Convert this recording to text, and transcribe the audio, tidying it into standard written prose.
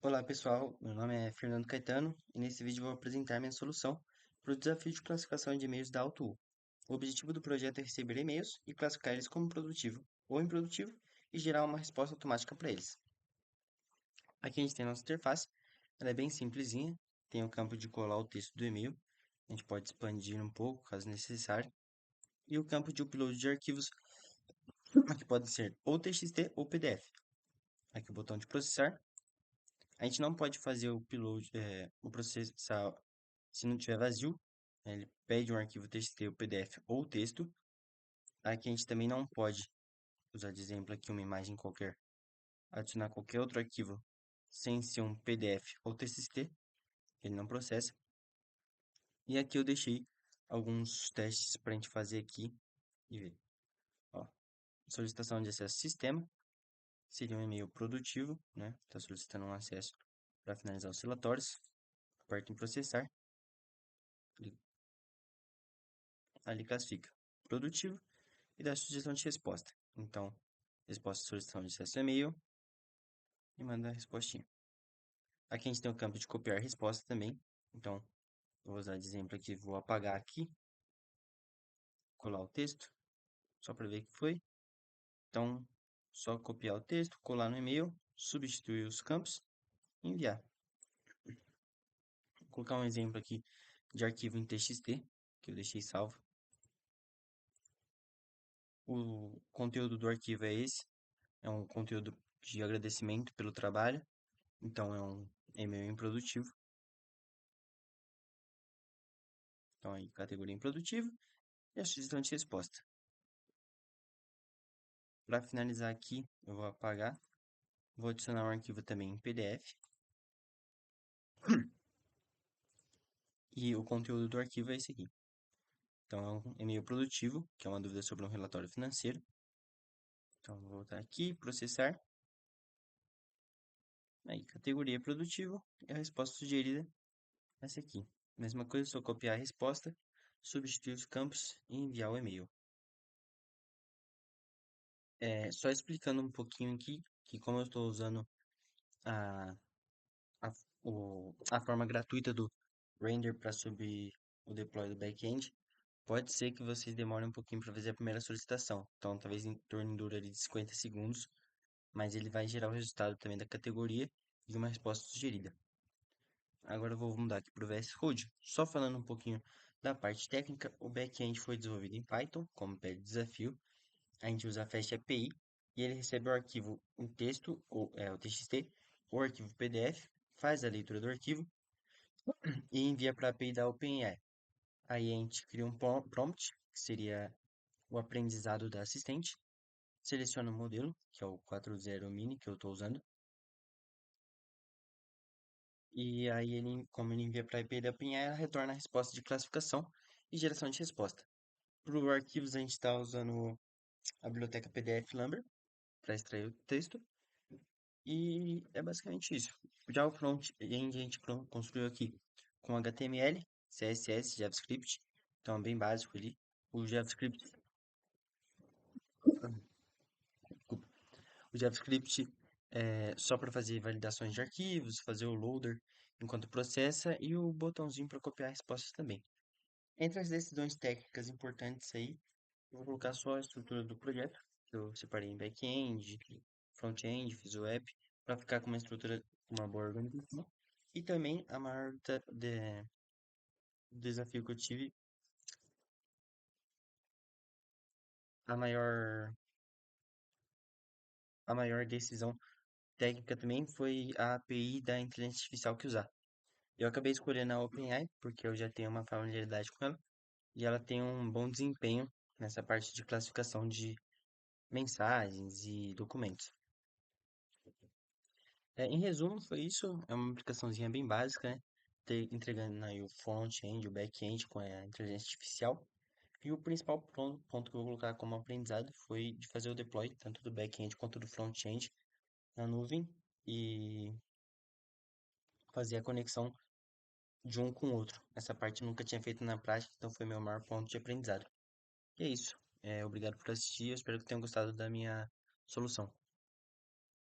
Olá pessoal, meu nome é Fernando Caetano e nesse vídeo vou apresentar minha solução para o desafio de classificação de e-mails da AutoU. O objetivo do projeto é receber e-mails e classificar eles como produtivo ou improdutivo e gerar uma resposta automática para eles. Aqui a gente tem a nossa interface, ela é bem simplesinha, tem o campo de colar o texto do e-mail, a gente pode expandir um pouco caso necessário, e o campo de upload de arquivos, que pode ser ou TXT ou PDF. Aqui o botão de processar. A gente não pode fazer o upload, o processar se não tiver vazio. Ele pede um arquivo TXT, ou PDF ou texto. Aqui a gente também não pode usar de exemplo aqui uma imagem qualquer, adicionar qualquer outro arquivo sem ser um PDF ou TXT, ele não processa. E aqui eu deixei alguns testes para a gente fazer aqui e ver. Ó, solicitação de acesso ao sistema seria um e-mail produtivo, né? Está solicitando um acesso para finalizar os relatórios. Aperta em processar. Ali classifica produtivo e dá sugestão de resposta. Então, resposta solicitação de acesso ao e-mail e manda a respostinha. Aqui a gente tem o campo de copiar resposta também. Então, vou usar de exemplo aqui, vou apagar aqui, colar o texto, só para ver que foi. Então, só copiar o texto, colar no e-mail, substituir os campos e enviar. Vou colocar um exemplo aqui de arquivo em TXT, que eu deixei salvo. O conteúdo do arquivo é esse, é um conteúdo de agradecimento pelo trabalho, então é um e-mail improdutivo. Então aí, categoria improdutivo e a sugestão de resposta. Para finalizar aqui, eu vou apagar, vou adicionar um arquivo também em PDF. E o conteúdo do arquivo é esse aqui. Então é um e-mail produtivo, que é uma dúvida sobre um relatório financeiro. Então vou voltar aqui, processar. Aí, categoria produtivo e a resposta sugerida é essa aqui. Mesma coisa, só copiar a resposta, substituir os campos e enviar o e-mail. Só explicando um pouquinho aqui, que como eu estou usando a, a, a forma gratuita do Render para subir o deploy do back-end, pode ser que vocês demorem um pouquinho para fazer a primeira solicitação. Então, talvez em torno de 50 segundos, mas ele vai gerar o resultado também da categoria e uma resposta sugerida. Agora eu vou mudar aqui para o VS Code. Só falando um pouquinho da parte técnica, o back-end foi desenvolvido em Python, como pede desafio. A gente usa a Fast API e ele recebe o arquivo em texto, ou o TXT, ou arquivo PDF, faz a leitura do arquivo e envia para a API da OpenAI. Aí a gente cria um prompt, que seria o aprendizado da assistente, seleciona o modelo, que é o 40 mini que eu estou usando, e aí ele, como ele envia para a API da OpenAI, ela retorna a resposta de classificação e geração de resposta. Para os arquivos a gente está usando a biblioteca PDF Lumber para extrair o texto. E é basicamente isso. Já o front-end a gente construiu aqui com HTML, CSS, JavaScript. Então é bem básico ali. O JavaScript, o JavaScript é só para fazer validações de arquivos, fazer o loader enquanto processa e o botãozinho para copiar respostas também. Entre as decisões técnicas importantes aí, eu vou colocar só a estrutura do projeto, que eu separei em back-end, front-end, fiz o app, para ficar com uma estrutura, uma boa organização. E também a maior desafio que eu tive, a maior, a maior decisão técnica também foi a API da inteligência artificial que usar. Eu acabei escolhendo a OpenAI porque eu já tenho uma familiaridade com ela e ela tem um bom desempenho nessa parte de classificação de mensagens e documentos. Em resumo, foi isso. É uma aplicaçãozinha bem básica, né? Entregando aí o front-end, o back-end com a inteligência artificial. E o principal ponto que eu vou colocar como aprendizado foi de fazer o deploy, tanto do back-end quanto do front-end, na nuvem e fazer a conexão de um com o outro. Essa parte eu nunca tinha feito na prática, então foi meu maior ponto de aprendizado. E é isso. Obrigado por assistir. Eu espero que tenham gostado da minha solução.